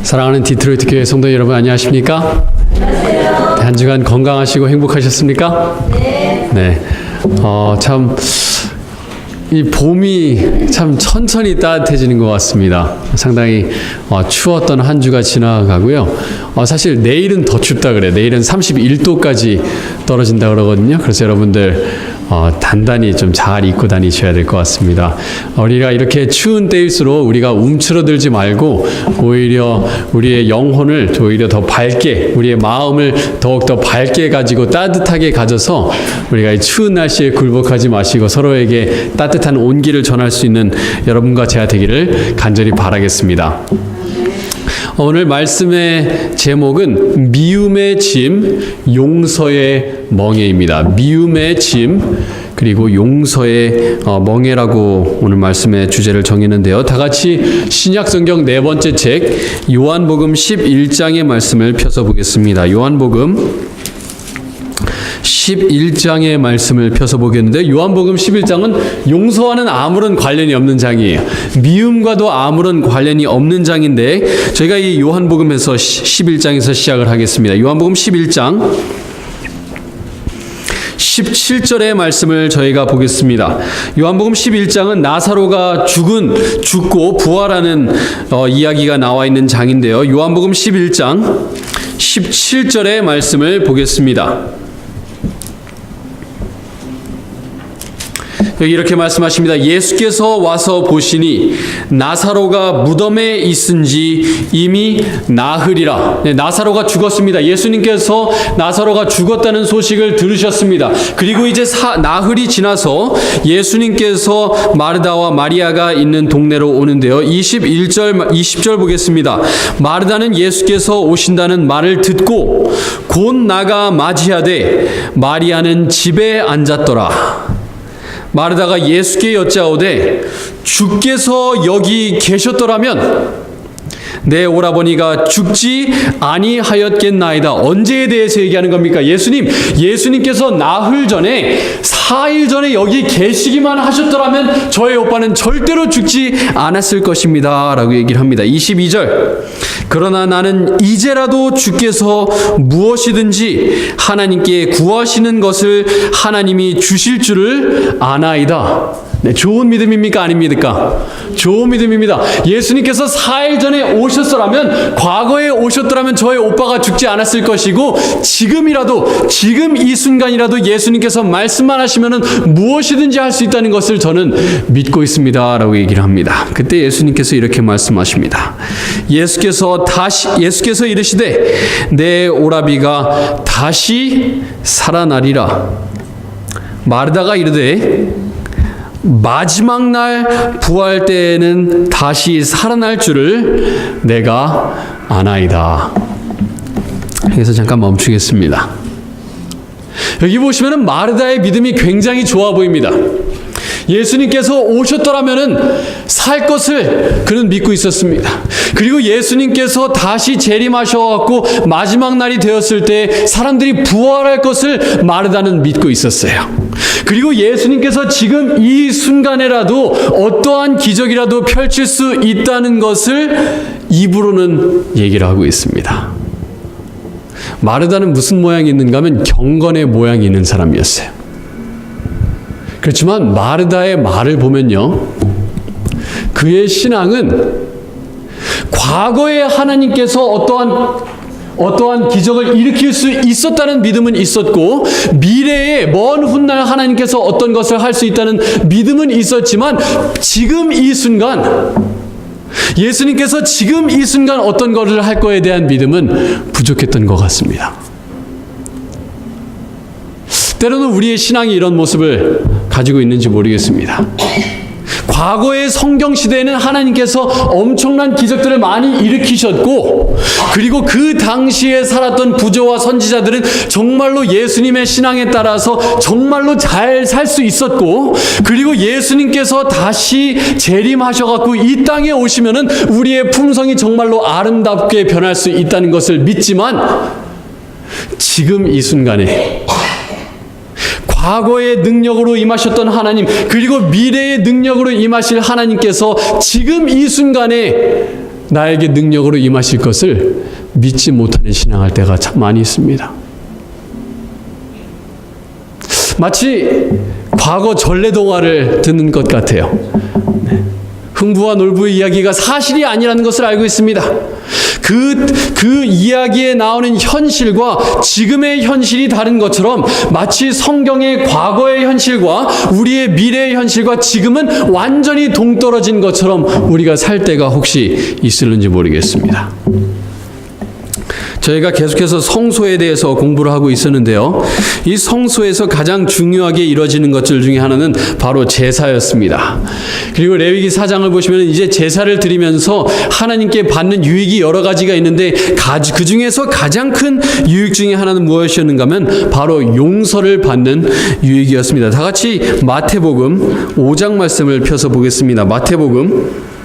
사랑하는 디트로이트 교회 성도 여러분, 안녕하십니까? 안녕하세요. 한 주간 건강하시고 행복하셨습니까? 네. 참 이 봄이 참 천천히 따뜻해지는 것 같습니다. 상당히 추웠던 한 주가 지나가고요. 사실 내일은 더 춥다 그래요. 내일은 31도까지 떨어진다 그러거든요. 그래서 여러분들 단단히 좀 잘 입고 다니셔야 될 것 같습니다. 우리가 이렇게 추운 때일수록 우리가 움츠러들지 말고 오히려 우리의 영혼을 오히려 더 밝게, 우리의 마음을 더욱더 밝게 가지고 따뜻하게 가져서 우리가 이 추운 날씨에 굴복하지 마시고 서로에게 따뜻한 온기를 전할 수 있는 여러분과 제가 되기를 간절히 바라겠습니다. 오늘 말씀의 제목은 미움의 짐, 용서의 멍에입니다. 미움의 짐, 그리고 용서의 멍에라고 오늘 말씀의 주제를 정했는데요. 다 같이 신약성경 네 번째 책 요한복음 11장의 말씀을 펴서 보겠습니다. 요한복음 11장의 말씀을 펴서 보겠는데, 요한복음 11장은 용서와는 아무런 관련이 없는 장이에요. 미움과도 아무런 관련이 없는 장인데, 저희가 이 요한복음에서 11장에서 시작을 하겠습니다. 요한복음 11장 17절의 말씀을 저희가 보겠습니다. 요한복음 11장은 나사로가 죽고 부활하는 이야기가 나와 있는 장인데요. 요한복음 11장 17절의 말씀을 보겠습니다. 여기 이렇게 말씀하십니다. 예수께서 와서 보시니 나사로가 무덤에 있은지 이미 나흘이라. 나사로가 죽었습니다. 예수님께서 나사로가 죽었다는 소식을 들으셨습니다. 그리고 이제 나흘이 지나서 예수님께서 마르다와 마리아가 있는 동네로 오는데요. 20절 보겠습니다. 마르다는 예수께서 오신다는 말을 듣고 곧 나가 맞이하되 마리아는 집에 앉았더라. 마르다가 예수께 여짜오되 주께서 여기 계셨더라면 내 오라버니가 죽지 아니하였겠나이다. 언제에 대해서 얘기하는 겁니까? 예수님께서 나흘 전에 4일 전에 여기 계시기만 하셨더라면 저의 오빠는 절대로 죽지 않았을 것입니다 라고 얘기를 합니다. 22절 그러나 나는 이제라도 주께서 무엇이든지 하나님께 구하시는 것을 하나님이 주실 줄을 아나이다. 네, 좋은 믿음입니까? 아닙니까? 좋은 믿음입니다. 예수님께서 4일 전에 오셨더라면, 과거에 오셨더라면 저의 오빠가 죽지 않았을 것이고, 지금 이 순간이라도 예수님께서 말씀만 하시면은 무엇이든지 할 수 있다는 것을 저는 믿고 있습니다 라고 얘기를 합니다. 그때 예수님께서 이렇게 말씀하십니다. 예수께서 이르시되 내 오라비가 다시 살아나리라. 마르다가 이르되 마지막 날 부활 때에는 다시 살아날 줄을 내가 아나이다. 여기서 잠깐 멈추겠습니다. 여기 보시면은 마르다의 믿음이 굉장히 좋아 보입니다. 예수님께서 오셨더라면은 살 것을 그는 믿고 있었습니다. 그리고 예수님께서 다시 재림하셔갖고 마지막 날이 되었을 때 사람들이 부활할 것을 마르다는 믿고 있었어요. 그리고 예수님께서 지금 이 순간에라도 어떠한 기적이라도 펼칠 수 있다는 것을 입으로는 얘기를 하고 있습니다. 마르다는 무슨 모양이 있는가 하면 경건의 모양이 있는 사람이었어요. 그렇지만 마르다의 말을 보면요, 그의 신앙은 과거에 하나님께서 어떠한 기적을 일으킬 수 있었다는 믿음은 있었고, 미래에 먼 훗날 하나님께서 어떤 것을 할 수 있다는 믿음은 있었지만, 지금 이 순간 예수님께서 지금 이 순간 어떤 것을 할 거에 대한 믿음은 부족했던 것 같습니다. 때로는 우리의 신앙이 이런 모습을 가지고 있는지 모르겠습니다. 과거의 성경 시대에는 하나님께서 엄청난 기적들을 많이 일으키셨고, 그리고 그 당시에 살았던 부조와 선지자들은 정말로 예수님의 신앙에 따라서 정말로 잘 살 수 있었고, 그리고 예수님께서 다시 재림하셔갖고 이 땅에 오시면은 우리의 품성이 정말로 아름답게 변할 수 있다는 것을 믿지만, 지금 이 순간에 과거의 능력으로 임하셨던 하나님, 그리고 미래의 능력으로 임하실 하나님께서 지금 이 순간에 나에게 능력으로 임하실 것을 믿지 못하는 신앙할 때가 참 많이 있습니다. 마치 과거 전래동화를 듣는 것 같아요. 흥부와 놀부의 이야기가 사실이 아니라는 것을 알고 있습니다. 그 이야기에 나오는 현실과 지금의 현실이 다른 것처럼 마치 성경의 과거의 현실과 우리의 미래의 현실과 지금은 완전히 동떨어진 것처럼 우리가 살 때가 혹시 있을는지 모르겠습니다. 저희가 계속해서 성소에 대해서 공부를 하고 있었는데요. 이 성소에서 가장 중요하게 이루어지는 것들 중에 하나는 바로 제사였습니다. 그리고 레위기 4장을 보시면 이제 제사를 드리면서 하나님께 받는 유익이 여러 가지가 있는데 그 중에서 가장 큰 유익 중에 하나는 무엇이었는가 하면 바로 용서를 받는 유익이었습니다. 다 같이 마태복음 5장 말씀을 펴서 보겠습니다. 마태복음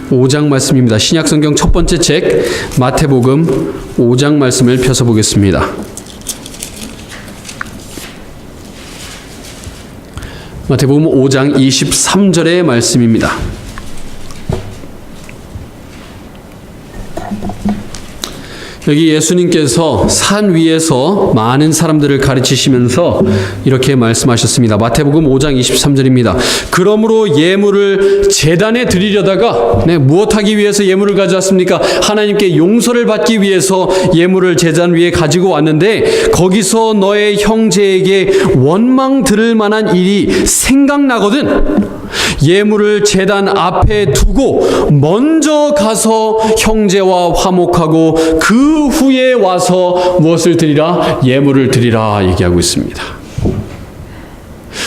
5장 말씀입니다. 신약성경 첫 번째 책 마태복음 5장 말씀을 펴서 보겠습니다. 마태복음 5장 23절의 말씀입니다. 여기 예수님께서 산 위에서 많은 사람들을 가르치시면서 이렇게 말씀하셨습니다. 마태복음 5장 23절입니다. 그러므로 예물을 제단에 드리려다가 무엇하기 위해서 예물을 가져왔습니까? 하나님께 용서를 받기 위해서 예물을 제단 위에 가지고 왔는데 거기서 너의 형제에게 원망 들을 만한 일이 생각나거든. 예물을 제단 앞에 두고 먼저 가서 형제와 화목하고 그 후에 와서 무엇을 드리라? 예물을 드리라 얘기하고 있습니다.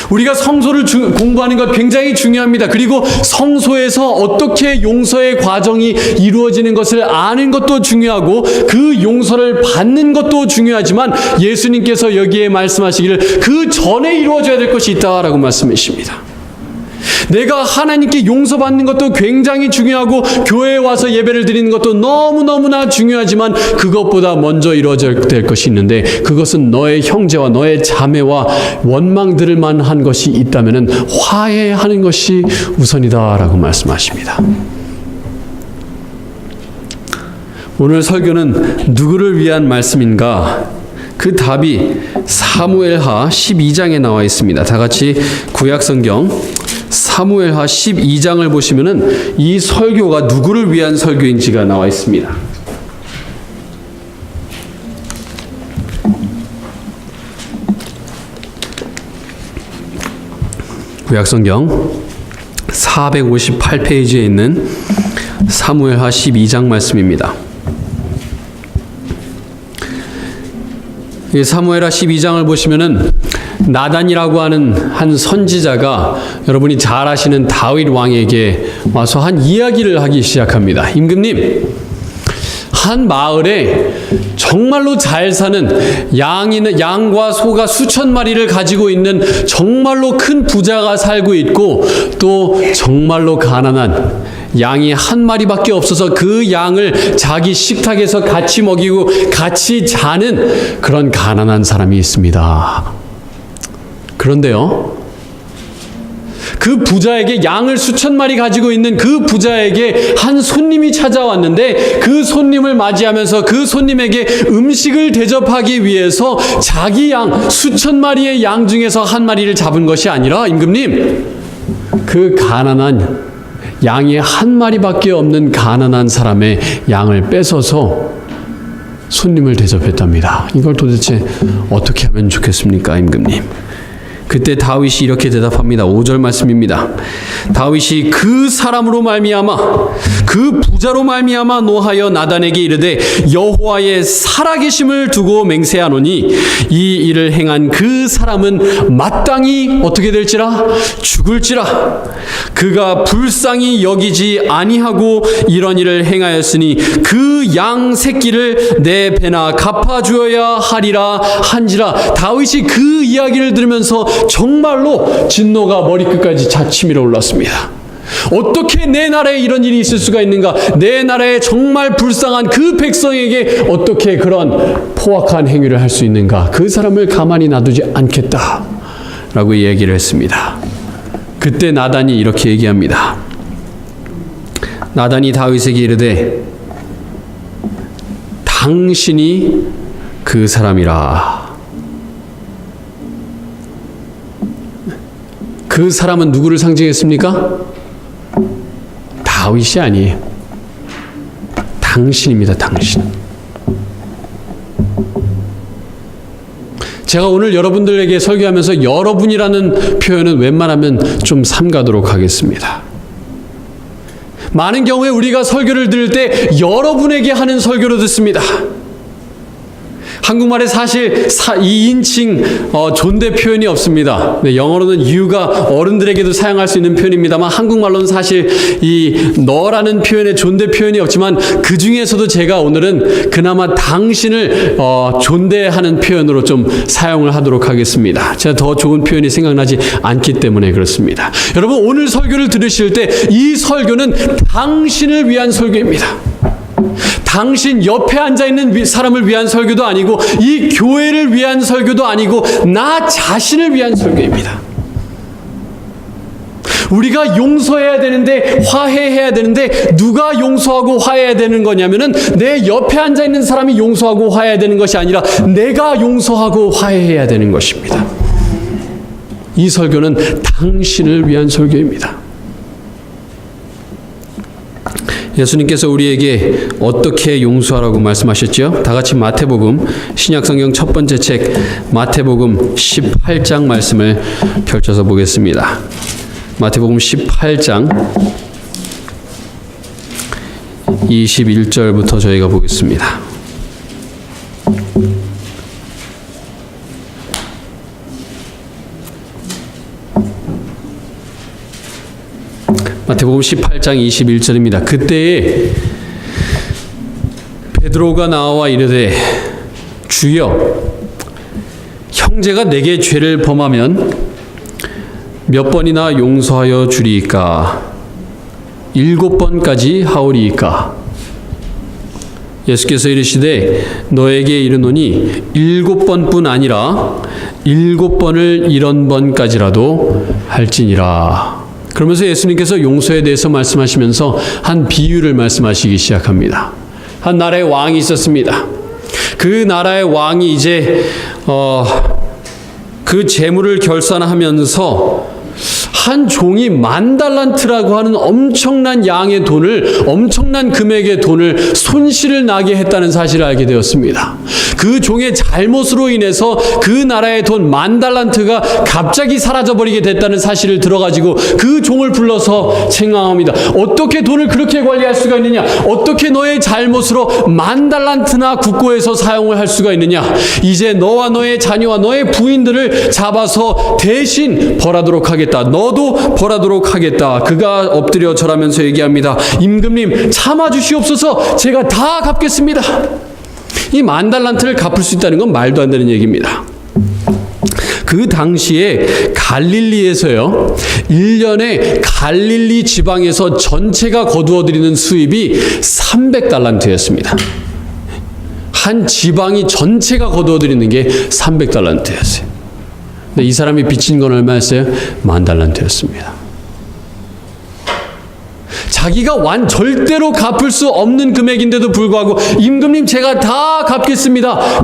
우리가 성소를 공부하는 것 굉장히 중요합니다. 그리고 성소에서 어떻게 용서의 과정이 이루어지는 것을 아는 것도 중요하고 그 용서를 받는 것도 중요하지만 예수님께서 여기에 말씀하시기를 그 전에 이루어져야 될 것이 있다라고 말씀하십니다. 내가 하나님께 용서받는 것도 굉장히 중요하고 교회에 와서 예배를 드리는 것도 너무너무나 중요하지만 그것보다 먼저 이루어져야 될 것이 있는데 그것은 너의 형제와 너의 자매와 원망 들을 만한 것이 있다면 화해하는 것이 우선이다라고 말씀하십니다. 오늘 설교는 누구를 위한 말씀인가? 그 답이 사무엘하 12장에 나와 있습니다. 다 같이 구약성경 사무엘하 12장을 보시면은 이 설교가 누구를 위한 설교인지가 나와 있습니다. 구약성경 458페이지에 있는 사무엘하 12장 말씀입니다. 이 사무엘하 12장을 보시면은 나단이라고 하는 한 선지자가 여러분이 잘 아시는 다윗 왕에게 와서 한 이야기를 하기 시작합니다. 임금님, 한 마을에 정말로 잘 사는 양과 소가 수천 마리를 가지고 있는 정말로 큰 부자가 살고 있고 또 정말로 가난한 양이 한 마리밖에 없어서 그 양을 자기 식탁에서 같이 먹이고 같이 자는 그런 가난한 사람이 있습니다. 그런데요, 그 부자에게 양을 수천 마리 가지고 있는 그 부자에게 한 손님이 찾아왔는데 그 손님을 맞이하면서 그 손님에게 음식을 대접하기 위해서 자기 양 수천 마리의 양 중에서 한 마리를 잡은 것이 아니라 임금님, 그 가난한 양이 한 마리밖에 없는 가난한 사람의 양을 뺏어서 손님을 대접했답니다. 이걸 도대체 어떻게 하면 좋겠습니까, 임금님? 그때 다윗이 이렇게 대답합니다. 5절 말씀입니다. 다윗이 그 사람으로 말미암아 그 부자로 말미암아 노하여 나단에게 이르되 여호와의 살아계심을 두고 맹세하노니 이 일을 행한 그 사람은 마땅히 어떻게 될지라 죽을지라. 그가 불쌍히 여기지 아니하고 이런 일을 행하였으니 그 양 새끼를 내 배나 갚아주어야 하리라 한지라. 다윗이 그 이야기를 들으면서 정말로 진노가 머리끝까지 치밀어 올랐습니다. 어떻게 내 나라에 이런 일이 있을 수가 있는가? 내 나라에 정말 불쌍한 그 백성에게 어떻게 그런 포악한 행위를 할 수 있는가? 그 사람을 가만히 놔두지 않겠다 라고 얘기를 했습니다. 그때 나단이 이렇게 얘기합니다. 나단이 다윗에게 이르되 당신이 그 사람이라. 그 사람은 누구를 상징했습니까? 다윗이 아니에요. 당신입니다. 당신. 제가 오늘 여러분들에게 설교하면서 여러분이라는 표현은 웬만하면 좀 삼가도록 하겠습니다. 많은 경우에 우리가 설교를 들을 때 여러분에게 하는 설교로 듣습니다. 한국말에 사실 2인칭 존대 표현이 없습니다. 네, 영어로는 you가 어른들에게도 사용할 수 있는 표현입니다만 한국말로는 사실 이 너라는 표현의 존대 표현이 없지만 그 중에서도 제가 오늘은 그나마 당신을 존대하는 표현으로 좀 사용을 하도록 하겠습니다. 제가 더 좋은 표현이 생각나지 않기 때문에 그렇습니다. 여러분 오늘 설교를 들으실 때 이 설교는 당신을 위한 설교입니다. 당신 옆에 앉아있는 사람을 위한 설교도 아니고 이 교회를 위한 설교도 아니고 나 자신을 위한 설교입니다. 우리가 용서해야 되는데 화해해야 되는데 누가 용서하고 화해해야 되는 거냐면은 내 옆에 앉아있는 사람이 용서하고 화해해야 되는 것이 아니라 내가 용서하고 화해해야 되는 것입니다. 이 설교는 당신을 위한 설교입니다. 예수님께서 우리에게 어떻게 용서하라고 말씀하셨죠? 다 같이 마태복음 신약성경 첫 번째 책 마태복음 18장 말씀을 펼쳐서 보겠습니다. 마태복음 18장 21절부터 저희가 보겠습니다. 마태복음 18장 21절입니다. 그때에 베드로가 나와 이르되 주여 형제가 내게 죄를 범하면 몇 번이나 용서하여 주리이까 7번까지 하오리이까. 예수께서 이르시되 너에게 이르노니 7번뿐 아니라 7번을 70번까지라도 할지니라. 그러면서 예수님께서 용서에 대해서 말씀하시면서 한 비유를 말씀하시기 시작합니다. 한 나라의 왕이 있었습니다. 그 나라의 왕이 이제 그 재물을 결산하면서 한 종이 10,000달란트라고 하는 엄청난 양의 돈을, 엄청난 금액의 돈을 손실을 나게 했다는 사실을 알게 되었습니다. 그 종의 잘못으로 인해서 그 나라의 돈 10,000달란트가 갑자기 사라져버리게 됐다는 사실을 들어가지고 그 종을 불러서 책망합니다. 어떻게 돈을 그렇게 관리할 수가 있느냐? 어떻게 너의 잘못으로 10,000달란트나 국고에서 사용을 할 수가 있느냐? 이제 너와 너의 자녀와 너의 부인들을 잡아서 대신 벌하도록 하겠다. 너도 벌하도록 하겠다. 그가 엎드려 절하면서 얘기합니다. 임금님 참아주시옵소서. 제가 다 갚겠습니다. 이 10,000달란트를 갚을 수 있다는 건 말도 안 되는 얘기입니다. 그 당시에 갈릴리에서요 1년에 갈릴리 지방에서 전체가 거두어들이는 수입이 300달란트였습니다. 한 지방이 전체가 거두어들이는 게 300달란트였어요. 근데 이 사람이 빚진 건 얼마였어요? 10,000달란트였습니다. 자기가 절대로 갚을 수 없는 금액인데도 불구하고 임금님 제가 다 갚겠습니다.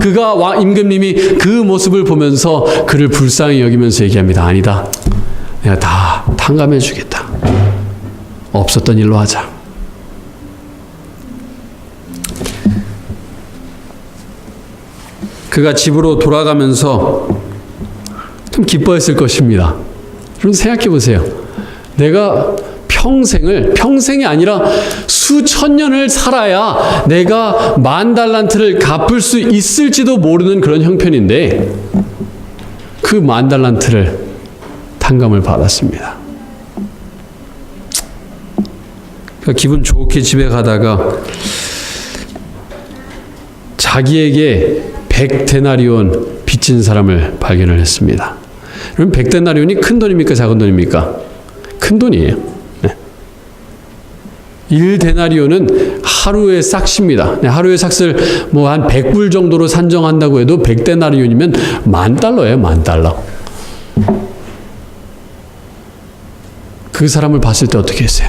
임금님이 그 모습을 보면서 그를 불쌍히 여기면서 얘기합니다. 아니다. 내가 다 탕감해 주겠다. 없었던 일로 하자. 그가 집으로 돌아가면서 좀 기뻐했을 것입니다. 좀 생각해 보세요. 내가 평생이 아니라 수천 년을 살아야 내가 10,000달란트를 갚을 수 있을지도 모르는 그런 형편인데 그 10,000달란트를 탕감을 받았습니다. 그러니까 기분 좋게 집에 가다가 자기에게 100데나리온 빚진 사람을 발견을 했습니다. 그럼 100데나리온이 큰 돈입니까? 작은 돈입니까? 큰 돈이에요. 1데나리온은 하루의 삭시입니다. 하루의 삭스를 한 100불 정도로 산정한다고 해도 100데나리온이면 $10,000예요. $10,000. 그 사람을 봤을 때 어떻게 했어요?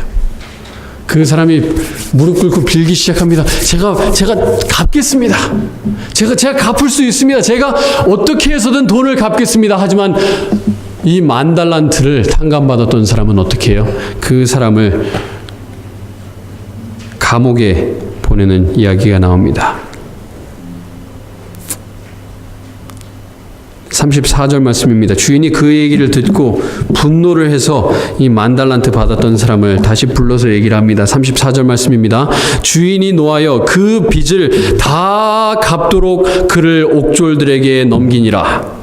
그 사람이 무릎 꿇고 빌기 시작합니다. 제가 갚겠습니다. 제가 갚을 수 있습니다. 제가 어떻게 해서든 돈을 갚겠습니다. 하지만 이 10,000달란트를 탕감받았던 사람은 어떻게 해요? 그 사람을 감옥에 보내는 이야기가 나옵니다. 34절 말씀입니다. 주인이 그 얘기를 듣고 분노를 해서 이 10,000달란트 받았던 사람을 다시 불러서 얘기를 합니다. 34절 말씀입니다. 주인이 노하여 그 빚을 다 갚도록 그를 옥졸들에게 넘기니라.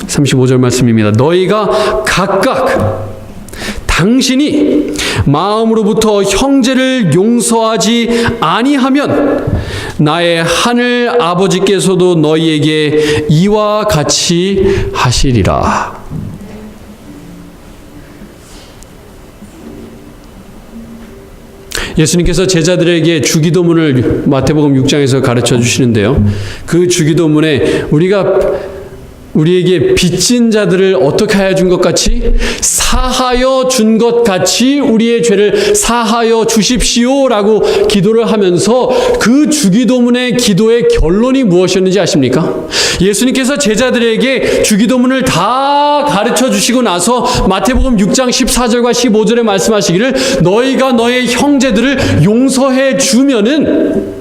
35절 말씀입니다. 너희가 각각 당신이 마음으로부터 형제를 용서하지 아니하면 나의 하늘 아버지께서도 너희에게 이와 같이 하시리라. 예수님께서 제자들에게 주기도문을 마태복음 6장에서 가르쳐 주시는데요. 그 주기도문에 우리에게 빚진 자들을 어떻게 하여 준 것 같이 사하여 준 것 같이 우리의 죄를 사하여 주십시오라고 기도를 하면서 그 주기도문의 기도의 결론이 무엇이었는지 아십니까? 예수님께서 제자들에게 주기도문을 다 가르쳐 주시고 나서 마태복음 6장 14절과 15절에 말씀하시기를 너희가 너의 형제들을 용서해 주면은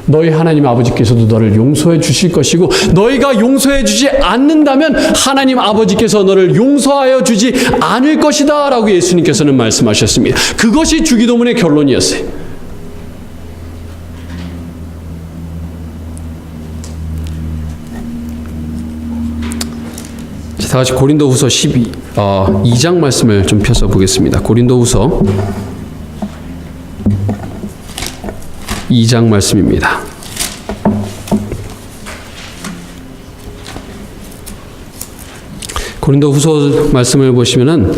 너희 하나님 아버지께서도 너를 용서해 주실 것이고 너희가 용서해 주지 않는다면 하나님 아버지께서 너를 용서하여 주지 않을 것이다 라고 예수님께서는 말씀하셨습니다. 그것이 주기도문의 결론이었어요. 자, 다 같이 고린도후서 2장 말씀을 좀 펴서 보겠습니다. 고린도후서 2장 말씀입니다. 고린도후서 말씀을 보시면은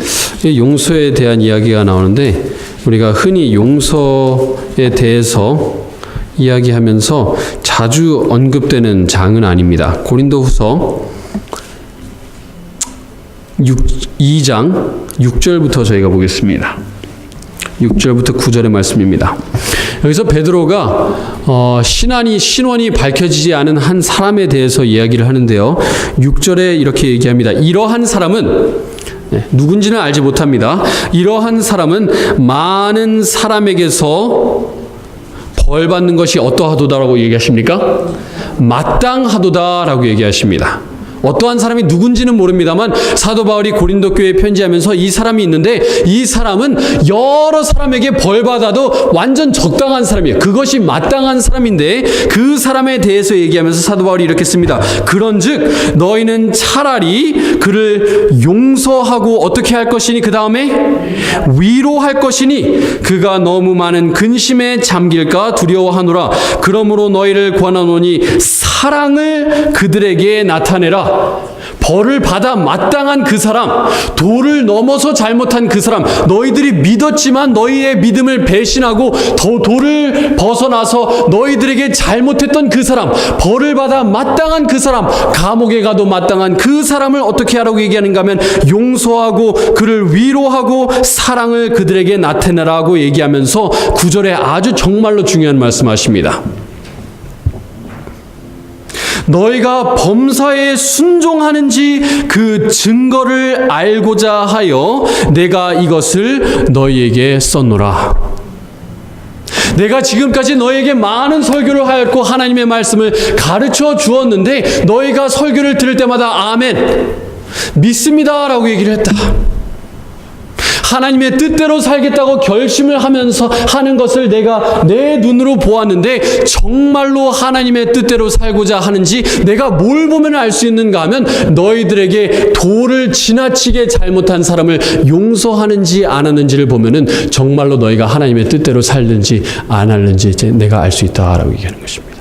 용서에 대한 이야기가 나오는데 우리가 흔히 용서에 대해서 이야기하면서 자주 언급되는 장은 아닙니다. 고린도후서 2장 6절부터 저희가 보겠습니다. 6절부터 9절의 말씀입니다. 여기서 베드로가 신원이 밝혀지지 않은 한 사람에 대해서 이야기를 하는데요. 6절에 이렇게 얘기합니다. 이러한 사람은 누군지는 알지 못합니다. 이러한 사람은 많은 사람에게서 벌 받는 것이 어떠하도다라고 얘기하십니까? 마땅하도다라고 얘기하십니다. 어떠한 사람이 누군지는 모릅니다만 사도 바울이 고린도 교회에 편지하면서 이 사람이 있는데 이 사람은 여러 사람에게 벌 받아도 완전 적당한 사람이에요. 그것이 마땅한 사람인데 그 사람에 대해서 얘기하면서 사도 바울이 이렇게 씁니다. 그런즉 너희는 차라리 그를 용서하고 어떻게 할 것이니 그 다음에 위로할 것이니 그가 너무 많은 근심에 잠길까 두려워하노라. 그러므로 너희를 권하노니 사랑을 그들에게 나타내라. 벌을 받아 마땅한 그 사람, 도를 넘어서 잘못한 그 사람, 너희들이 믿었지만 너희의 믿음을 배신하고 도를 벗어나서 너희들에게 잘못했던 그 사람, 벌을 받아 마땅한 그 사람, 감옥에 가도 마땅한 그 사람을 어떻게 하라고 얘기하는가 하면 용서하고 그를 위로하고 사랑을 그들에게 나타내라고 얘기하면서 9절에 아주 정말로 중요한 말씀하십니다. 너희가 범사에 순종하는지 그 증거를 알고자 하여 내가 이것을 너희에게 썼노라. 내가 지금까지 너희에게 많은 설교를 하였고 하나님의 말씀을 가르쳐 주었는데 너희가 설교를 들을 때마다 아멘, 믿습니다 라고 얘기를 했다. 하나님의 뜻대로 살겠다고 결심을 하면서 하는 것을 내가 내 눈으로 보았는데 정말로 하나님의 뜻대로 살고자 하는지 내가 뭘 보면 알 수 있는가 하면 너희들에게 도를 지나치게 잘못한 사람을 용서하는지 안 하는지를 보면은 정말로 너희가 하나님의 뜻대로 살는지 안 하는지 이제 내가 알 수 있다라고 얘기하는 것입니다.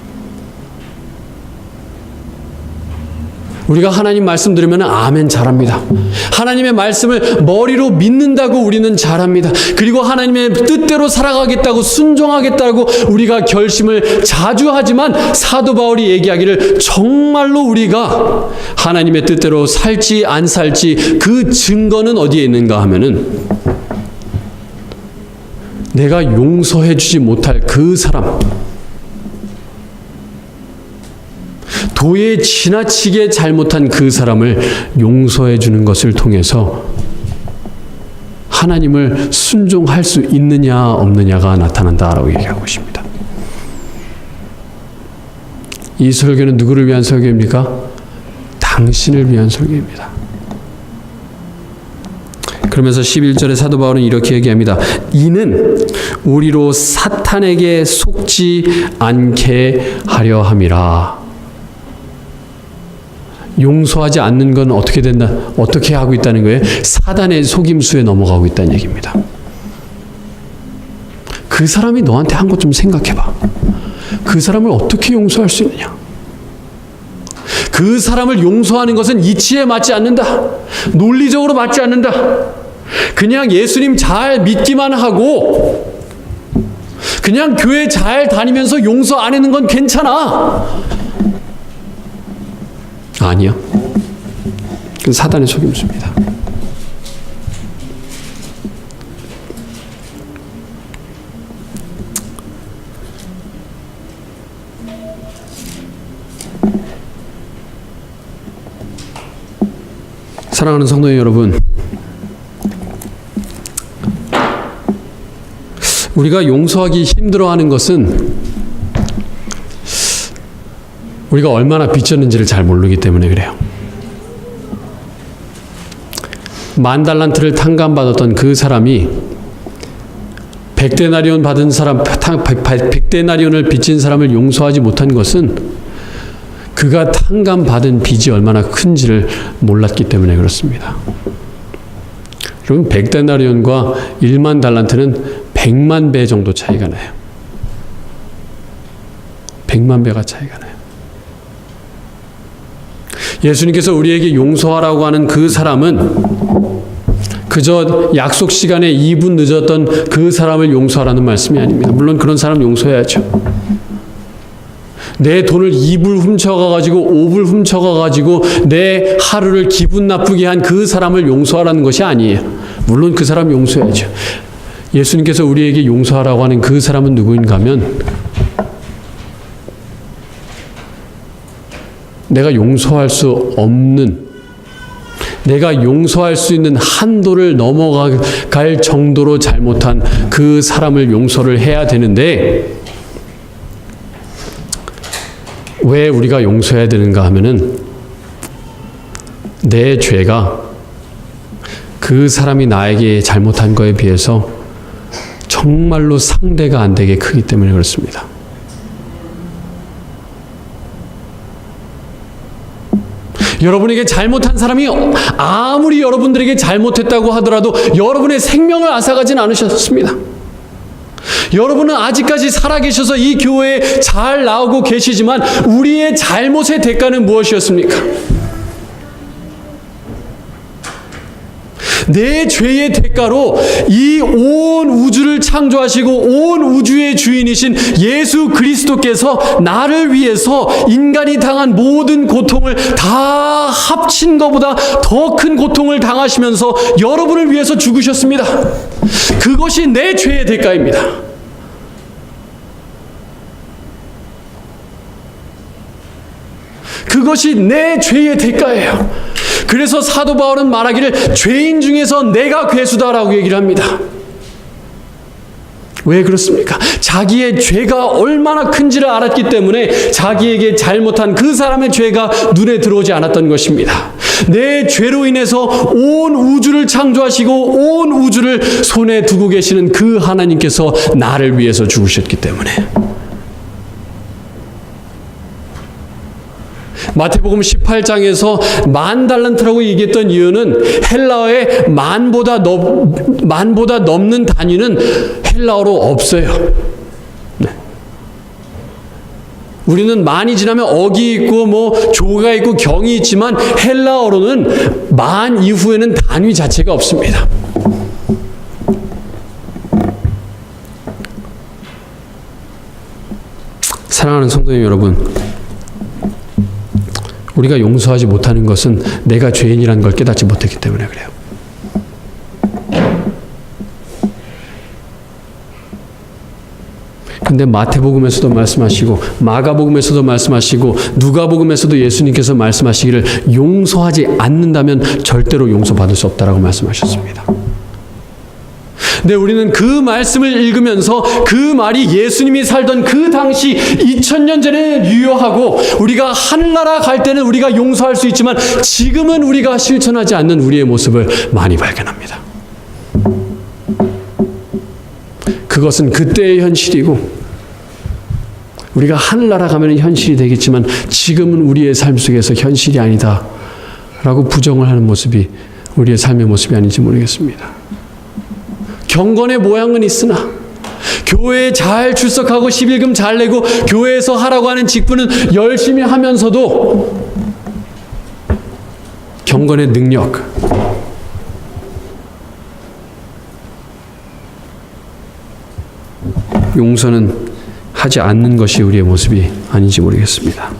우리가 하나님 말씀 들으면 아멘 잘합니다. 하나님의 말씀을 머리로 믿는다고 우리는 잘합니다. 그리고 하나님의 뜻대로 살아가겠다고 순종하겠다고 우리가 결심을 자주 하지만 사도 바울이 얘기하기를 정말로 우리가 하나님의 뜻대로 살지 안 살지 그 증거는 어디에 있는가 하면은 내가 용서해 주지 못할 그 사람, 도에 지나치게 잘못한 그 사람을 용서해 주는 것을 통해서 하나님을 순종할 수 있느냐 없느냐가 나타난다라고 얘기하고 있습니다. 이 설교는 누구를 위한 설교입니까? 당신을 위한 설교입니다. 그러면서 11절에 사도 바울은 이렇게 얘기합니다. 이는 우리로 사탄에게 속지 않게 하려 함이라. 용서하지 않는 건 어떻게 된다? 어떻게 하고 있다는 거예요? 사단의 속임수에 넘어가고 있다는 얘기입니다. 그 사람이 너한테 한 것 좀 생각해봐. 그 사람을 어떻게 용서할 수 있느냐? 그 사람을 용서하는 것은 이치에 맞지 않는다. 논리적으로 맞지 않는다. 그냥 예수님 잘 믿기만 하고 그냥 교회 잘 다니면서 용서 안 하는 건 괜찮아. 아니요. 그건 사단의 속임수입니다. 사랑하는 성도 여러분, 우리가 용서하기 힘들어하는 것은 우리가 얼마나 빚졌는지를 잘 모르기 때문에 그래요. 10,000달란트를 탕감받았던 그 사람이 100데나리온 받은 사람, 100데나리온을 빚진 사람을 용서하지 못한 것은 그가 탕감받은 빚이 얼마나 큰지를 몰랐기 때문에 그렇습니다. 여러분, 100데나리온과 10,000달란트는 100만 배 정도 차이가 나요. 100만 배가 차이가 나요. 예수님께서 우리에게 용서하라고 하는 그 사람은 그저 약속 시간에 2분 늦었던 그 사람을 용서하라는 말씀이 아닙니다. 물론 그런 사람 용서해야죠. 내 돈을 2불 훔쳐가가지고 5불 훔쳐가가지고 내 하루를 기분 나쁘게 한 그 사람을 용서하라는 것이 아니에요. 물론 그 사람 용서해야죠. 예수님께서 우리에게 용서하라고 하는 그 사람은 누구인가 하면 내가 용서할 수 없는, 내가 용서할 수 있는 한도를 넘어갈 정도로 잘못한 그 사람을 용서를 해야 되는데 왜 우리가 용서해야 되는가 하면은 내 죄가 그 사람이 나에게 잘못한 거에 비해서 정말로 상대가 안 되게 크기 때문에 그렇습니다. 여러분에게 잘못한 사람이 아무리 여러분들에게 잘못했다고 하더라도 여러분의 생명을 앗아가진 않으셨습니다. 여러분은 아직까지 살아계셔서 이 교회에 잘 나오고 계시지만 우리의 잘못의 대가는 무엇이었습니까? 내 죄의 대가로 이 온 우주를 창조하시고 온 우주의 주인이신 예수 그리스도께서 나를 위해서 인간이 당한 모든 고통을 다 합친 것보다 더 큰 고통을 당하시면서 여러분을 위해서 죽으셨습니다. 그것이 내 죄의 대가입니다. 그것이 내 죄의 대가예요. 그래서 사도 바울은 말하기를 죄인 중에서 내가 괴수다라고 얘기를 합니다. 왜 그렇습니까? 자기의 죄가 얼마나 큰지를 알았기 때문에 자기에게 잘못한 그 사람의 죄가 눈에 들어오지 않았던 것입니다. 내 죄로 인해서 온 우주를 창조하시고 온 우주를 손에 두고 계시는 그 하나님께서 나를 위해서 죽으셨기 때문에. 마태복음 18장에서 10,000달란트라고 얘기했던 이유는 헬라어에 만보다 넘는 단위는 헬라어로 없어요. 네. 우리는 만이 지나면 억이 있고 조가 있고 경이 있지만 헬라어로는 만 이후에는 단위 자체가 없습니다. 사랑하는 성도님 여러분, 우리가 용서하지 못하는 것은 내가 죄인이라는 걸 깨닫지 못했기 때문에 그래요. 근데 마태복음에서도 말씀하시고 마가복음에서도 말씀하시고 누가복음에서도 예수님께서 말씀하시기를 용서하지 않는다면 절대로 용서받을 수 없다라고 말씀하셨습니다. 근데 우리는 그 말씀을 읽으면서 그 말이 예수님이 살던 그 당시 2000년 전에 유효하고 우리가 하늘나라 갈 때는 우리가 용서할 수 있지만 지금은 우리가 실천하지 않는 우리의 모습을 많이 발견합니다. 그것은 그때의 현실이고 우리가 하늘나라 가면 현실이 되겠지만 지금은 우리의 삶 속에서 현실이 아니다 라고 부정을 하는 모습이 우리의 삶의 모습이 아닌지 모르겠습니다. 경건의 모양은 있으나 교회에 잘 출석하고 11금 잘 내고 교회에서 하라고 하는 직분은 열심히 하면서도 경건의 능력, 용서는 하지 않는 것이 우리의 모습이 아닌지 모르겠습니다.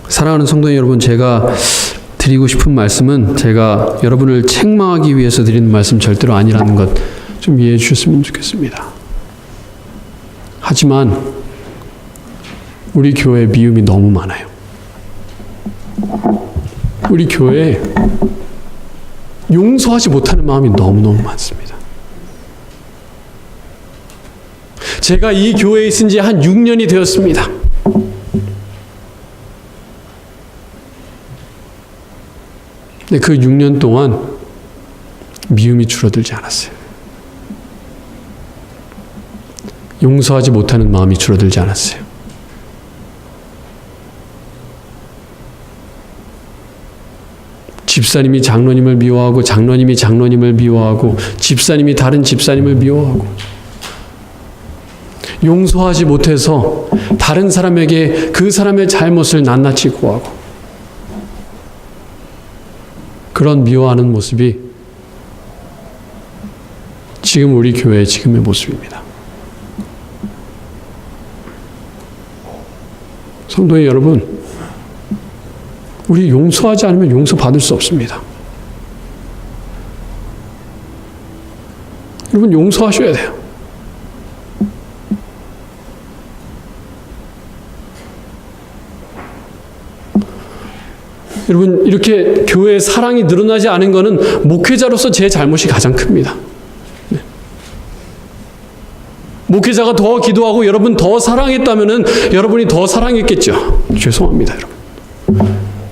사랑하는 성도 여러분, 제가 드리고 싶은 말씀은 제가 여러분을 책망하기 위해서 드리는 말씀 절대로 아니라는 것 좀 이해해 주셨으면 좋겠습니다. 하지만 우리 교회에 미움이 너무 많아요. 우리 교회에 용서하지 못하는 마음이 너무너무 많습니다. 제가 이 교회에 있은 지 한 6년이 되었습니다. 근데 그 6년 동안 미움이 줄어들지 않았어요. 용서하지 못하는 마음이 줄어들지 않았어요. 집사님이 장로님을 미워하고 장로님이 장로님을 미워하고 집사님이 다른 집사님을 미워하고 용서하지 못해서 다른 사람에게 그 사람의 잘못을 낱낱이 고하고 그런 미워하는 모습이 지금 우리 교회의 지금의 모습입니다. 성도의 여러분, 우리 용서하지 않으면 용서받을 수 없습니다. 여러분, 용서하셔야 돼요. 여러분, 이렇게 교회에 사랑이 늘어나지 않은 것은 목회자로서 제 잘못이 가장 큽니다. 네. 목회자가 더 기도하고 여러분 더 사랑했다면 여러분이 더 사랑했겠죠. 죄송합니다, 여러분.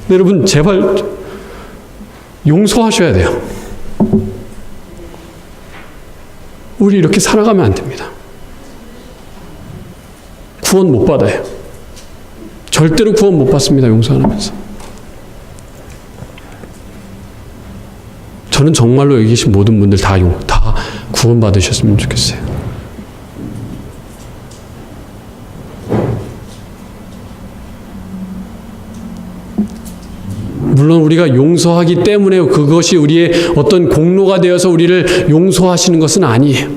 여러분, 제발 용서하셔야 돼요. 우리 이렇게 살아가면 안 됩니다. 구원 못 받아요. 절대로 구원 못 받습니다, 용서 안 하면서. 저는 정말로 여기 계신 모든 분들 다 구원 받으셨으면 좋겠어요. 물론 우리가 용서하기 때문에 그것이 우리의 어떤 공로가 되어서 우리를 용서하시는 것은 아니에요.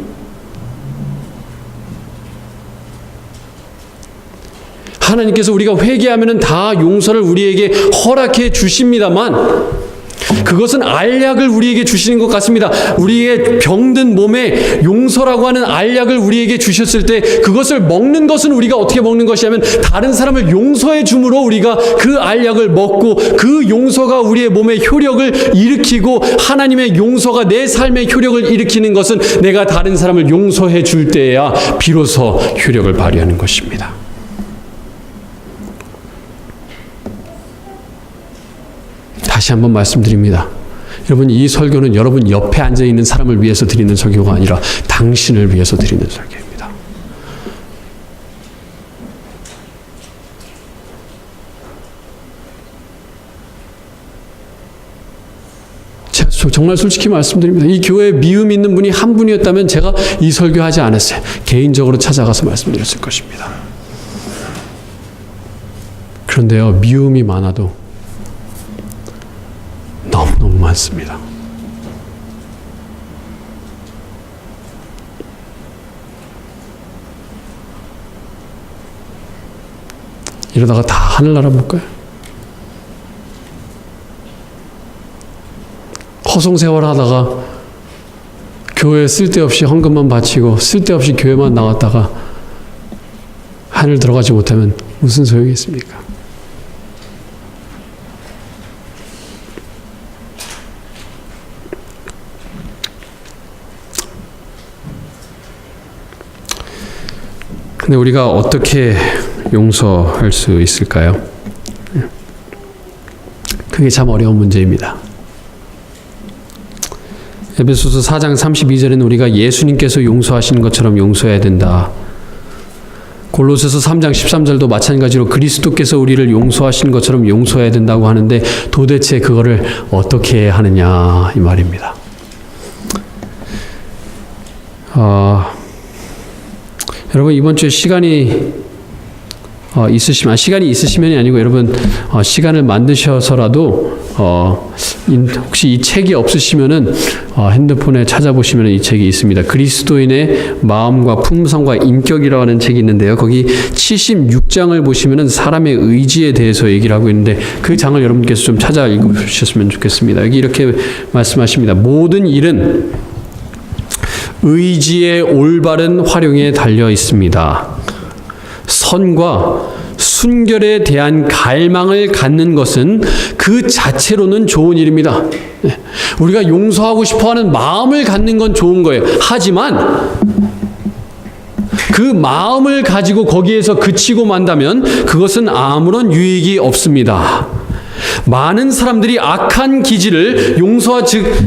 하나님께서 우리가 회개하면 다 용서를 우리에게 허락해 주십니다만 그것은 알약을 우리에게 주시는 것 같습니다. 우리의 병든 몸에 용서라고 하는 알약을 우리에게 주셨을 때 그것을 먹는 것은 우리가 어떻게 먹는 것이냐면 다른 사람을 용서해 줌으로 우리가 그 알약을 먹고 그 용서가 우리의 몸에 효력을 일으키고 하나님의 용서가 내 삶의 효력을 일으키는 것은 내가 다른 사람을 용서해 줄 때야 비로소 효력을 발휘하는 것입니다. 다시 한번 말씀드립니다. 여러분, 이 설교는 여러분 옆에 앉아있는 사람을 위해서 드리는 설교가 아니라 당신을 위해서 드리는 설교입니다. 제가 정말 솔직히 말씀드립니다. 이 교회에 미움 있는 분이 한 분이었다면 제가 이 설교하지 않았어요. 개인적으로 찾아가서 말씀드렸을 것입니다. 그런데요, 미움이 많아도 너무 많습니다. 이러다가 다 하늘나라 못 가요. 허송세월 하다가 교회 쓸데없이 헌금만 바치고 쓸데없이 교회만 나왔다가 하늘 들어가지 못하면 무슨 소용이 있습니까? 근데 우리가 어떻게 용서할 수 있을까요? 그게 참 어려운 문제입니다. 에베소서 4장 32절에는 우리가 예수님께서 용서하신 것처럼 용서해야 된다. 골로새서 3장 13절도 마찬가지로 그리스도께서 우리를 용서하신 것처럼 용서해야 된다고 하는데 도대체 그거를 어떻게 하느냐 이 말입니다. 여러분 이번 주에 시간이 있으시면이 아니고 여러분 시간을 만드셔서라도 혹시 이 책이 없으시면은 핸드폰에 찾아보시면 이 책이 있습니다. 그리스도인의 마음과 품성과 인격이라고 하는 책이 있는데요. 거기 76장을 보시면은 사람의 의지에 대해서 얘기를 하고 있는데 그 장을 여러분께서 좀 찾아 읽으셨으면 좋겠습니다. 여기 이렇게 말씀하십니다. 모든 일은 의지의 올바른 활용에 달려 있습니다. 선과 순결에 대한 갈망을 갖는 것은 그 자체로는 좋은 일입니다. 우리가 용서하고 싶어하는 마음을 갖는 건 좋은 거예요. 하지만 그 마음을 가지고 거기에서 그치고 만다면 그것은 아무런 유익이 없습니다. 많은 사람들이 악한 기질을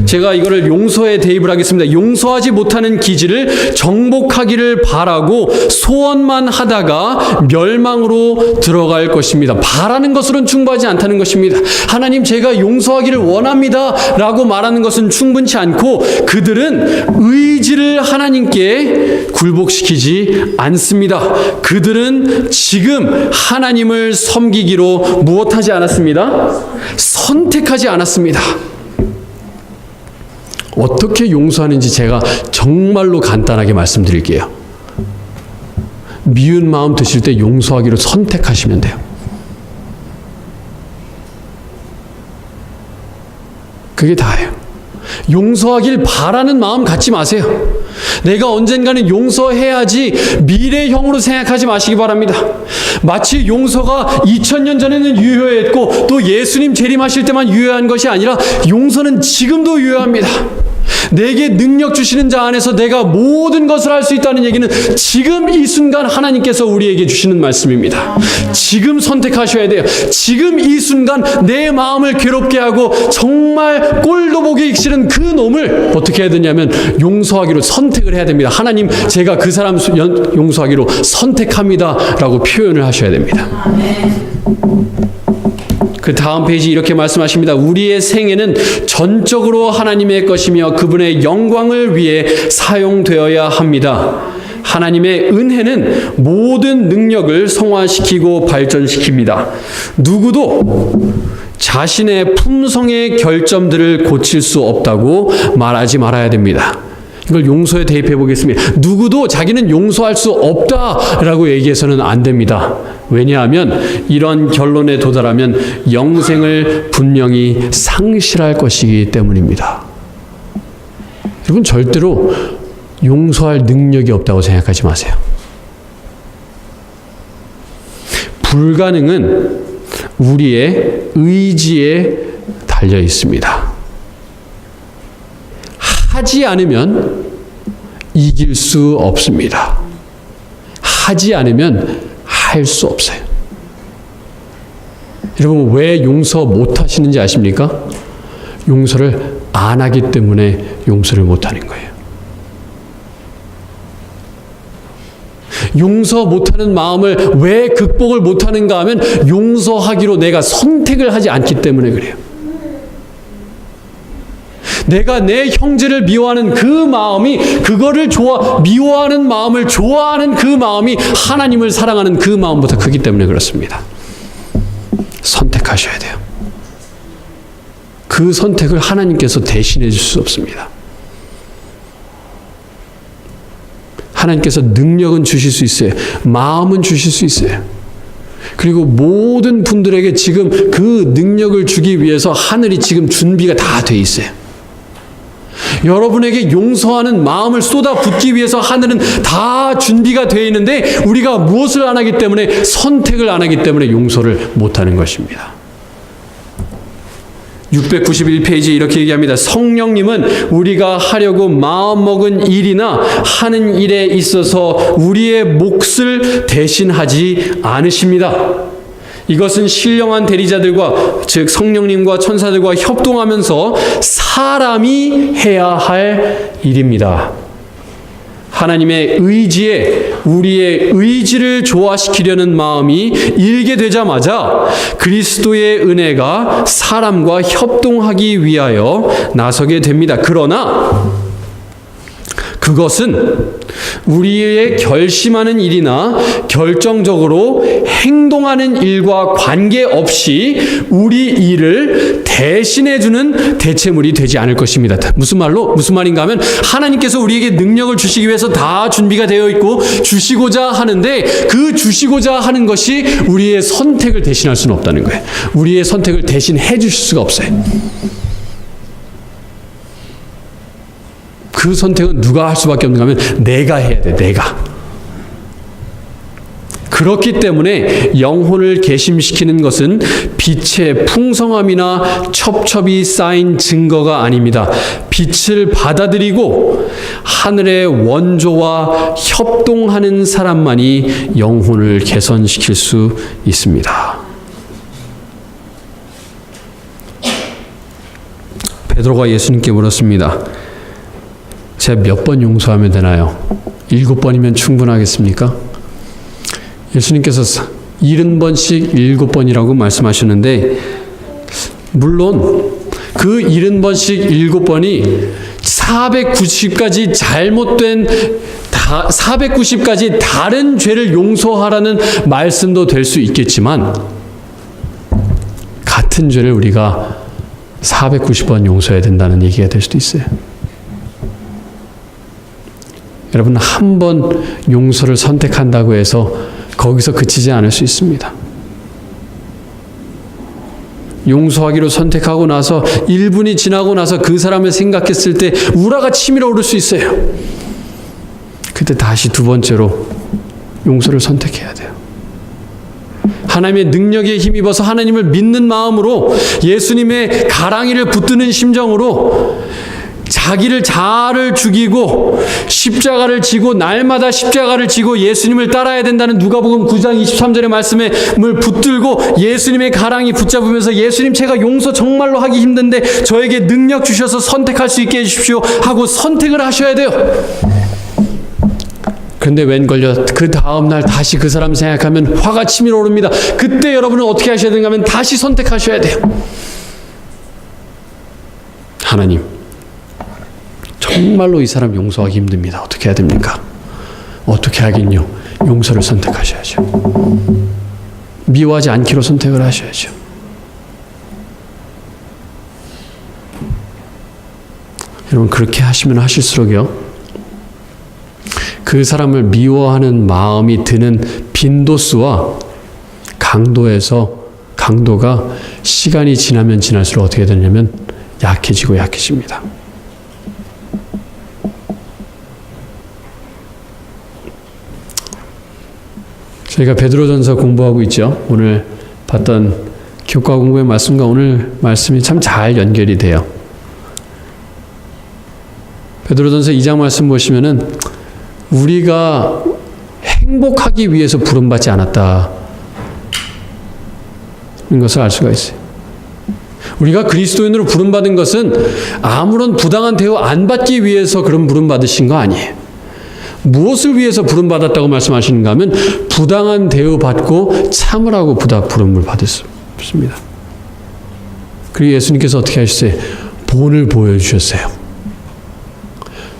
제가 이거를 용서에 대입을 하겠습니다. 용서하지 못하는 기질을 정복하기를 바라고 소원만 하다가 멸망으로 들어갈 것입니다. 바라는 것으로는 충분하지 않다는 것입니다. 하나님 제가 용서하기를 원합니다 라고 말하는 것은 충분치 않고 그들은 의지를 하나님께 굴복시키지 않습니다. 그들은 지금 하나님을 섬기기로 무엇하지 않았습니다? 선택하지 않았습니다. 어떻게 용서하는지 제가 정말로 간단하게 말씀드릴게요. 미운 마음 드실 때 용서하기로 선택하시면 돼요. 그게 다예요. 용서하길 바라는 마음 갖지 마세요. 내가 언젠가는 용서해야지 미래형으로 생각하지 마시기 바랍니다. 마치 용서가 2000년 전에는 유효했고 또 예수님 재림하실 때만 유효한 것이 아니라 용서는 지금도 유효합니다. 내게 능력 주시는 자 안에서 내가 모든 것을 할 수 있다는 얘기는 지금 이 순간 하나님께서 우리에게 주시는 말씀입니다. 지금 선택하셔야 돼요. 지금 이 순간 내 마음을 괴롭게 하고 정말 꼴도 보기 싫은 그 놈을 어떻게 해야 되냐면 용서하기로 선택을 해야 됩니다. 하나님 제가 그 사람 용서하기로 선택합니다 라고 표현을 하셔야 됩니다. 그 다음 페이지 이렇게 말씀하십니다. 우리의 생애는 전적으로 하나님의 것이며 그분의 영광을 위해 사용되어야 합니다. 하나님의 은혜는 모든 능력을 성화시키고 발전시킵니다. 누구도 자신의 품성의 결점들을 고칠 수 없다고 말하지 말아야 됩니다. 이걸 용서에 대입해 보겠습니다. 누구도 자기는 용서할 수 없다라고 얘기해서는 안 됩니다. 왜냐하면 이런 결론에 도달하면 영생을 분명히 상실할 것이기 때문입니다. 여러분 절대로 용서할 능력이 없다고 생각하지 마세요. 불가능은 우리의 의지에 달려 있습니다. 하지 않으면 이길 수 없습니다. 하지 않으면 할 수 없어요. 여러분 왜 용서 못 하시는지 아십니까? 용서를 안 하기 때문에 용서를 못 하는 거예요. 용서 못하는 마음을 왜 극복을 못하는가 하면 용서하기로 내가 선택을 하지 않기 때문에 그래요. 내가 내 형제를 미워하는 그 마음이 미워하는 마음을 좋아하는 그 마음이 하나님을 사랑하는 그 마음보다 크기 때문에 그렇습니다. 선택하셔야 돼요. 그 선택을 하나님께서 대신해 줄 수 없습니다. 하나님께서 능력은 주실 수 있어요. 마음은 주실 수 있어요. 그리고 모든 분들에게 지금 그 능력을 주기 위해서 하늘이 지금 준비가 다 돼 있어요. 여러분에게 용서하는 마음을 쏟아붓기 위해서 하늘은 다 준비가 되어 있는데 우리가 무엇을 안 하기 때문에, 선택을 안 하기 때문에 용서를 못하는 것입니다. 691페이지에 이렇게 얘기합니다. 성령님은 우리가 하려고 마음먹은 일이나 하는 일에 있어서 우리의 몫을 대신하지 않으십니다. 이것은 신령한 대리자들과, 즉 성령님과 천사들과 협동하면서 사람이 해야 할 일입니다. 하나님의 의지에 우리의 의지를 조화시키려는 마음이 일게 되자마자 그리스도의 은혜가 사람과 협동하기 위하여 나서게 됩니다. 그러나 그것은 우리의 결심하는 일이나 결정적으로 행동하는 일과 관계없이 우리 일을 대신해주는 대체물이 되지 않을 것입니다. 무슨 말인가 하면, 하나님께서 우리에게 능력을 주시기 위해서 다 준비가 되어 있고 주시고자 하는데, 그 주시고자 하는 것이 우리의 선택을 대신할 수는 없다는 거예요. 우리의 선택을 대신해 주실 수가 없어요. 그 선택은 누가 할 수밖에 없는가 하면 내가 해야 돼. 내가. 그렇기 때문에 영혼을 계심시키는 것은 빛의 풍성함이나 첩첩이 쌓인 증거가 아닙니다. 빛을 받아들이고 하늘의 원조와 협동하는 사람만이 영혼을 개선시킬 수 있습니다. 베드로가 예수님께 물었습니다. 제가 몇 번 용서하면 되나요? 7번이면 충분하겠습니까? 예수님께서 70번씩 7번이라고 말씀하셨는데, 물론 그 70번씩 7번이 490가지 잘못된 490가지 다른 죄를 용서하라는 말씀도 될 수 있겠지만, 같은 죄를 우리가 490번 용서해야 된다는 얘기가 될 수도 있어요. 여러분, 한 번 용서를 선택한다고 해서 거기서 그치지 않을 수 있습니다. 용서하기로 선택하고 나서 1분이 지나고 나서 그 사람을 생각했을 때 우라가 치밀어 오를 수 있어요. 그때 다시 두 번째로 용서를 선택해야 돼요. 하나님의 능력에 힘입어서 하나님을 믿는 마음으로, 예수님의 가랑이를 붙드는 심정으로 자기를 자아를 죽이고 십자가를 지고, 날마다 십자가를 지고 예수님을 따라야 된다는 누가복음 9장 23절의 말씀을 붙들고 예수님의 가랑이 붙잡으면서, 예수님, 제가 용서 정말로 하기 힘든데 저에게 능력 주셔서 선택할 수 있게 해주십시오 하고 선택을 하셔야 돼요. 그런데 웬걸요, 그 다음날 다시 그 사람 생각하면 화가 치밀어 오릅니다. 그때 여러분은 어떻게 하셔야 되는가 하면 다시 선택하셔야 돼요. 하나님, 정말로 이 사람 용서하기 힘듭니다. 어떻게 해야 됩니까? 어떻게 하긴요? 용서를 선택하셔야죠. 미워하지 않기로 선택을 하셔야죠. 여러분, 그렇게 하시면 하실수록요, 그 사람을 미워하는 마음이 드는 빈도수와 강도가 시간이 지나면 지날수록 어떻게 되냐면 약해지고 약해집니다. 저희가 베드로전서 공부하고 있죠. 오늘 봤던 교과 공부의 말씀과 오늘 말씀이 참 잘 연결이 돼요. 베드로전서 2장 말씀 보시면은 우리가 행복하기 위해서 부름받지 않았다, 이런 것을 알 수가 있어요. 우리가 그리스도인으로 부름받은 것은 아무런 부당한 대우 안 받기 위해서 그런 부름받으신 거 아니에요. 무엇을 위해서 부름받았다고 말씀하시는가 하면, 부당한 대우 받고 참으라고 부름을 받았습니다. 그리고 예수님께서 어떻게 하셨어요? 본을 보여주셨어요.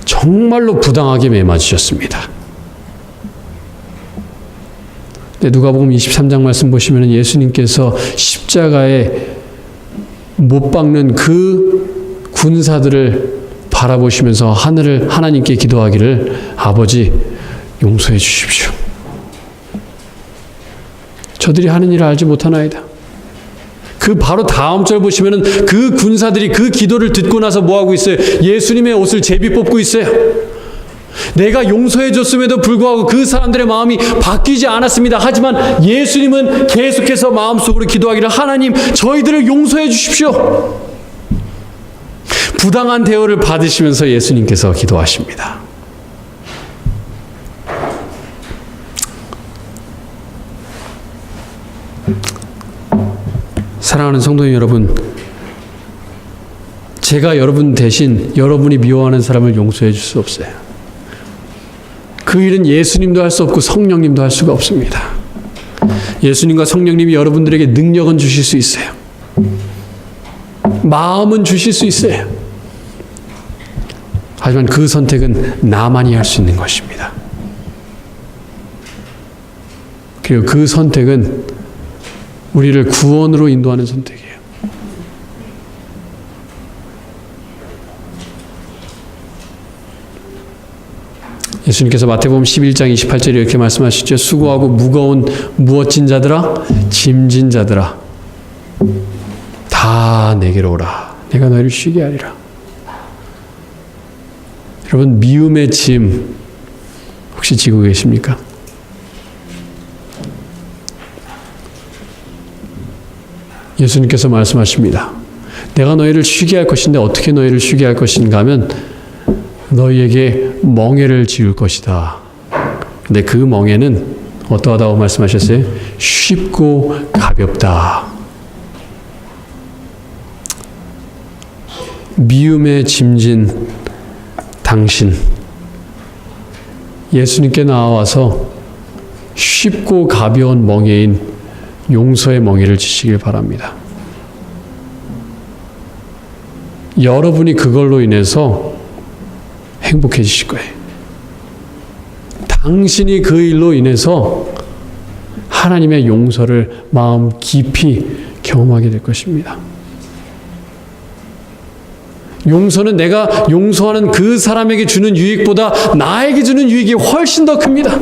정말로 부당하게 매맞으셨습니다. 누가복음 23장 말씀 보시면 예수님께서 십자가에 못 박는 그 군사들을 바라보시면서 하나님께 기도하기를, 아버지, 용서해 주십시오. 저들이 하는 일을 알지 못하나이다. 그 바로 다음 절 보시면은 그 군사들이 그 기도를 듣고 나서 뭐 하고 있어요? 예수님의 옷을 제비 뽑고 있어요. 내가 용서해 줬음에도 불구하고 그 사람들의 마음이 바뀌지 않았습니다. 하지만 예수님은 계속해서 마음속으로 기도하기를, 하나님, 저희들을 용서해 주십시오. 부당한 대우를 받으시면서 예수님께서 기도하십니다. 사랑하는 성도님 여러분, 제가 여러분 대신 여러분이 미워하는 사람을 용서해 줄 수 없어요. 그 일은 예수님도 할 수 없고 성령님도 할 수가 없습니다. 예수님과 성령님이 여러분들에게 능력은 주실 수 있어요. 마음은 주실 수 있어요. 하지만 그 선택은 나만이 할 수 있는 것입니다. 그리고 그 선택은 우리를 구원으로 인도하는 선택이에요. 예수님께서 마태복음 11장 28절에 이렇게 말씀하시죠. 수고하고 무거운 무엇진 자들아, 짐진 자들아, 다 내게로 오라. 내가 너희를 쉬게 하리라. 여러분, 미움의 짐 혹시 지고 계십니까? 예수님께서 말씀하십니다. 내가 너희를 쉬게 할 것인데 어떻게 너희를 쉬게 할 것인가 하면 너희에게 멍에를 지을 것이다. 근데 그 멍에는 어떠하다고 말씀하셨어요? 쉽고 가볍다. 미움에 짐진 당신, 예수님께 나와서 쉽고 가벼운 멍에인 용서의 멍에를 지시길 바랍니다. 여러분이 그걸로 인해서 행복해지실 거예요. 당신이 그 일로 인해서 하나님의 용서를 마음 깊이 경험하게 될 것입니다. 용서는 내가 용서하는 그 사람에게 주는 유익보다 나에게 주는 유익이 훨씬 더 큽니다.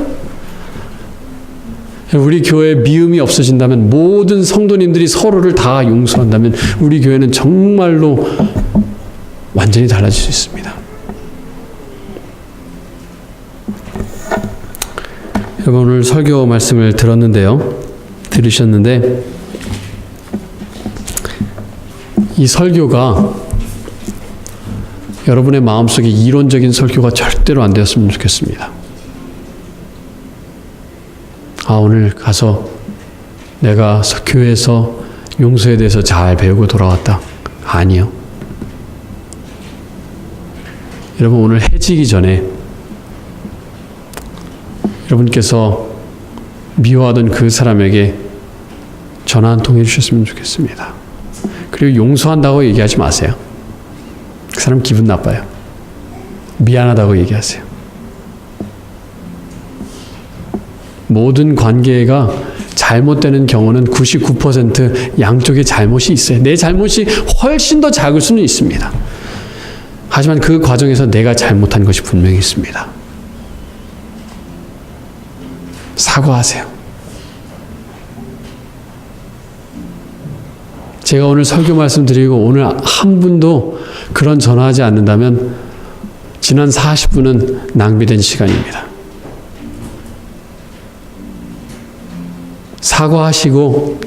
우리 교회에 미움이 없어진다면, 모든 성도님들이 서로를 다 용서한다면 우리 교회는 정말로 완전히 달라질 수 있습니다. 여러분, 오늘 설교 말씀을 들으셨는데 이 설교가 여러분의 마음속에 이론적인 설교가 절대로 안 되었으면 좋겠습니다. 오늘 가서 내가 교회에서 용서에 대해서 잘 배우고 돌아왔다. 아니요. 여러분, 오늘 해지기 전에 여러분께서 미워하던 그 사람에게 전화 한 통 해주셨으면 좋겠습니다. 그리고 용서한다고 얘기하지 마세요. 그 사람 기분 나빠요. 미안하다고 얘기하세요. 모든 관계가 잘못되는 경우는 99% 양쪽에 잘못이 있어요. 내 잘못이 훨씬 더 작을 수는 있습니다. 하지만 그 과정에서 내가 잘못한 것이 분명히 있습니다. 사과하세요. 제가 오늘 설교 말씀드리고 오늘 한 분도 그런 전화하지 않는다면 지난 40분은 낭비된 시간입니다. 사과하시고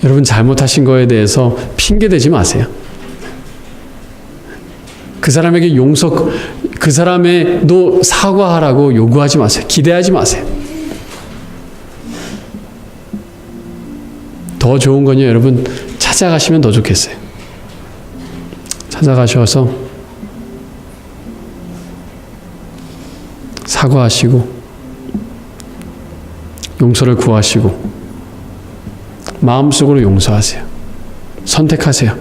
여러분 잘못하신 거에 대해서 핑계대지 마세요. 그 사람에게 그 사람에도 사과하라고 요구하지 마세요. 기대하지 마세요. 더 좋은 건요, 여러분, 찾아가시면 더 좋겠어요. 찾아가셔서 사과하시고 용서를 구하시고 마음속으로 용서하세요. 선택하세요.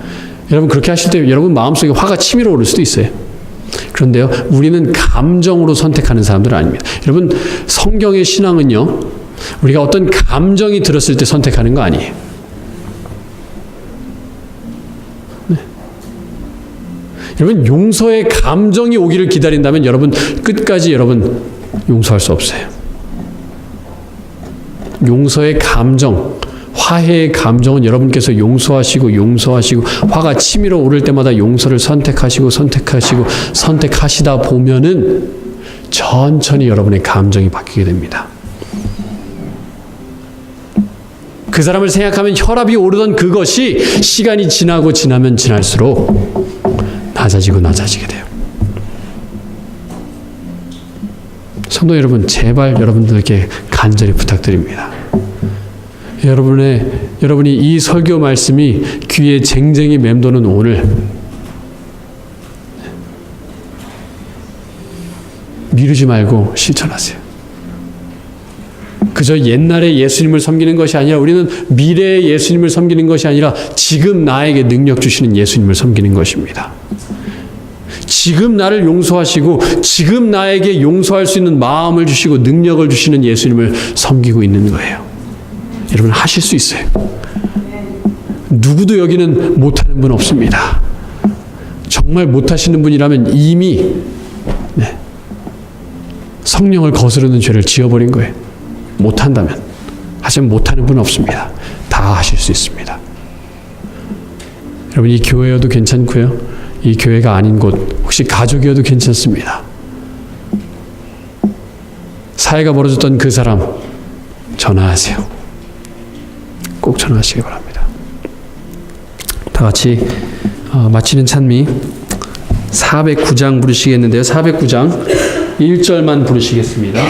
여러분, 그렇게 하실 때 여러분 마음속에 화가 치밀어 오를 수도 있어요. 그런데요, 우리는 감정으로 선택하는 사람들은 아닙니다. 여러분, 성경의 신앙은요, 우리가 어떤 감정이 들었을 때 선택하는 거 아니에요. 네. 여러분, 용서의 감정이 오기를 기다린다면 여러분 끝까지 여러분 용서할 수 없어요. 용서의 감정 화해의 감정은 여러분께서 용서하시고 화가 치밀어 오를 때마다 용서를 선택하시다 보면은 천천히 여러분의 감정이 바뀌게 됩니다. 그 사람을 생각하면 혈압이 오르던 그것이 시간이 지나면 지날수록 낮아지게 돼요. 성도 여러분, 제발 여러분들께 간절히 부탁드립니다. 여러분이 이 설교 말씀이 귀에 쟁쟁이 맴도는 오늘 미루지 말고 실천하세요. 그저 옛날에 예수님을 섬기는 것이 아니라 우리는 미래의 예수님을 섬기는 것이 아니라 지금 나에게 능력 주시는 예수님을 섬기는 것입니다. 지금 나를 용서하시고 지금 나에게 용서할 수 있는 마음을 주시고 능력을 주시는 예수님을 섬기고 있는 거예요. 여러분 하실 수 있어요. 누구도 여기는 못하는 분 없습니다. 정말 못하시는 분이라면 이미 성령을 거스르는 죄를 지어버린 거예요. 못한다면. 하지만 못하는 분은 없습니다. 다 하실 수 있습니다. 여러분 이 교회여도 괜찮고요. 이 교회가 아닌 곳 혹시 가족이어도 괜찮습니다. 사회가 벌어졌던 그 사람 전화하세요. 꼭 전화하시기 바랍니다. 다 같이 마치는 찬미 409장 부르시겠는데요. 409장 1절만 부르시겠습니다.